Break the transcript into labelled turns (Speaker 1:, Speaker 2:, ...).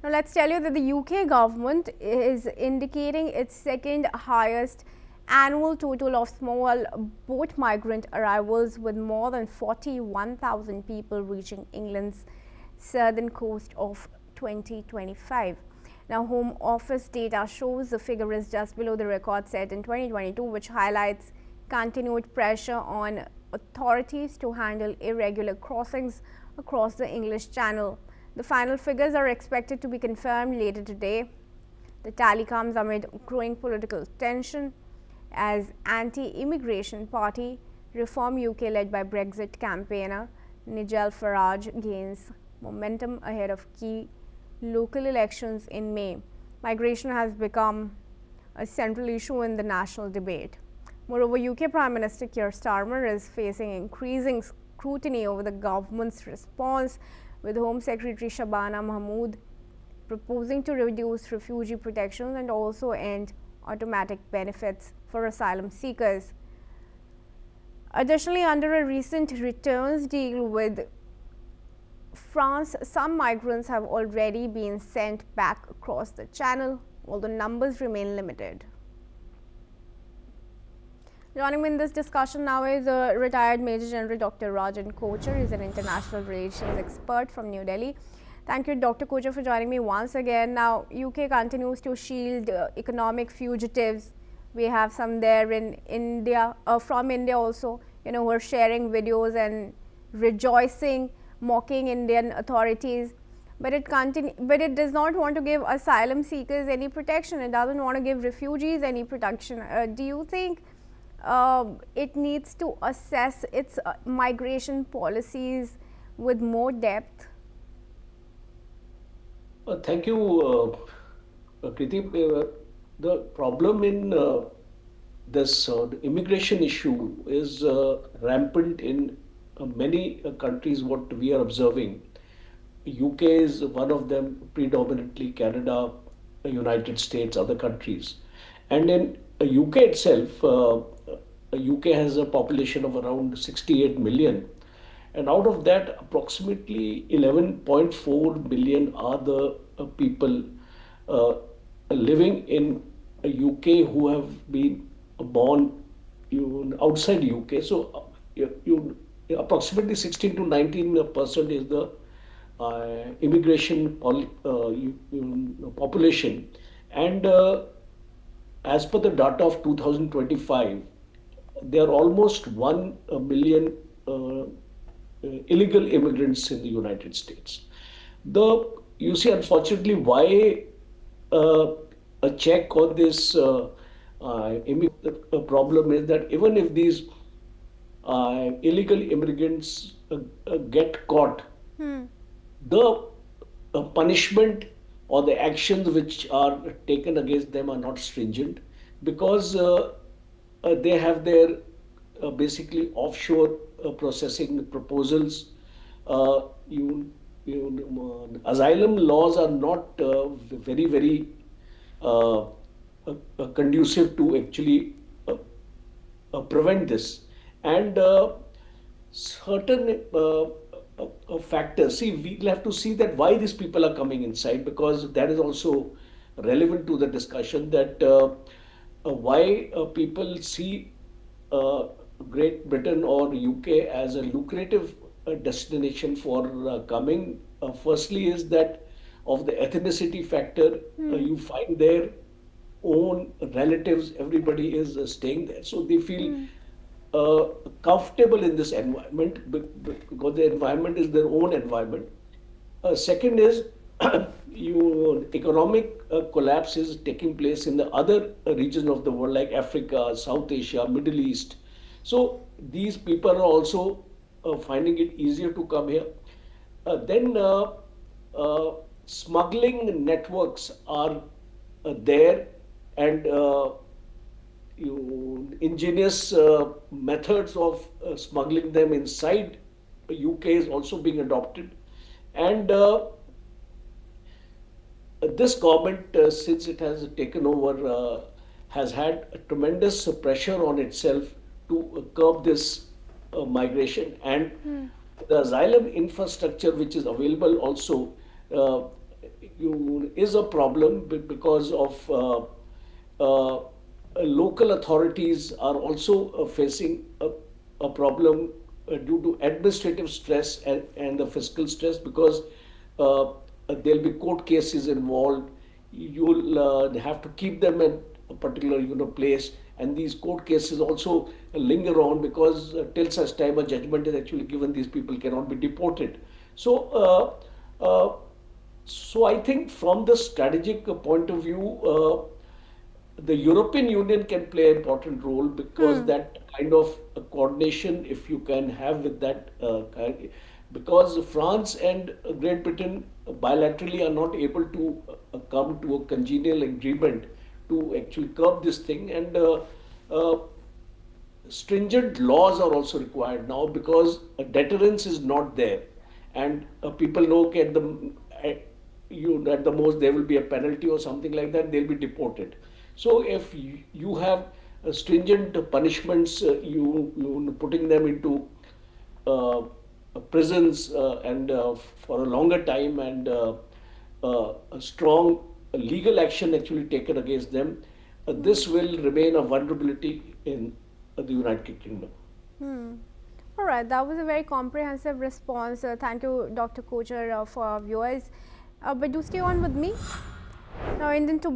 Speaker 1: Now, let's tell you that the UK government is indicating its second highest annual total of small boat migrant arrivals, with more than 41,000 people reaching England's southern coast of 2025. Now, Home Office data shows the figure is just below the record set in 2022, which highlights continued pressure on authorities to handle irregular crossings across the English Channel. The final figures are expected to be confirmed later today. The tally comes amid growing political tension as anti-immigration party Reform UK, led by Brexit campaigner Nigel Farage, gains momentum ahead of key local elections in May. Migration has become a central issue in the national debate. Moreover, UK Prime Minister Keir Starmer is facing increasing scrutiny over the government's response, with Home Secretary Shabana Mahmood proposing to reduce refugee protections and also end automatic benefits for asylum seekers. Additionally, under a recent returns deal with France, some migrants have already been sent back across the channel, although numbers remain limited. Joining me in this discussion now is retired Major General Dr. Rajan Kochar. He is an international relations expert from New Delhi. Thank you, Dr. Kochar, for joining me once again. Now, UK continues to shield economic fugitives. We have some there in India, from India also, who are sharing videos and rejoicing, mocking Indian authorities. But it does not want to give asylum seekers any protection. It doesn't want to give refugees any protection. Do you think it needs to assess its migration policies with more depth?
Speaker 2: Thank you, Kriti. The problem in this immigration issue is rampant in many countries. What we are observing, UK is one of them, predominantly Canada, United States, other countries, and in UK itself. UK has a population of around 68 million, and out of that, approximately 11.4 million are the people living in UK who have been born outside UK. So, approximately 16 to 19% is the immigration population, and as per the data of 2025. There are almost 1 million illegal immigrants in the United States. You see, unfortunately, why a check on this problem is that even if these illegal immigrants get caught, the punishment or the actions which are taken against them are not stringent, because they have their basically offshore processing proposals. Asylum laws are not very conducive to actually prevent this, and certain factors. See, we'll have to see that why these people are coming inside, because that is also relevant to the discussion, that why people see Great Britain or UK as a lucrative destination for coming. Firstly is that of the ethnicity factor. You find their own relatives, everybody is staying there, so they feel comfortable in this environment, because the environment is their own environment. Second is economic collapse is taking place in the other regions of the world, like Africa, South Asia, Middle East. So these people are also finding it easier to come here. Then smuggling networks are there, and ingenious methods of smuggling them inside UK is also being adopted. And this government, since it has taken over, has had a tremendous pressure on itself to curb this migration, and the asylum infrastructure which is available also is a problem because of local authorities are also facing a problem due to administrative stress and the fiscal stress because there'll be court cases involved. You'll have to keep them in a particular place, and these court cases also linger on because till such time a judgment is actually given, these people cannot be deported. So I think from the strategic point of view, the European Union can play an important role because that kind of coordination, if you can have with that because France and Great Britain bilaterally are not able to come to a congenial agreement to actually curb this thing, and uh, stringent laws are also required now because a deterrence is not there, and people know at at, at the most there will be a penalty or something like that, they'll be deported. So if you have stringent punishments, you putting them into uh, prisons and for a longer time, and a strong legal action actually taken against them, this will remain a vulnerability in the United Kingdom.
Speaker 1: All right, that was a very comprehensive response. Thank you, Dr. Kocher, for our viewers. But do stay on with me. Now, Indian tobacco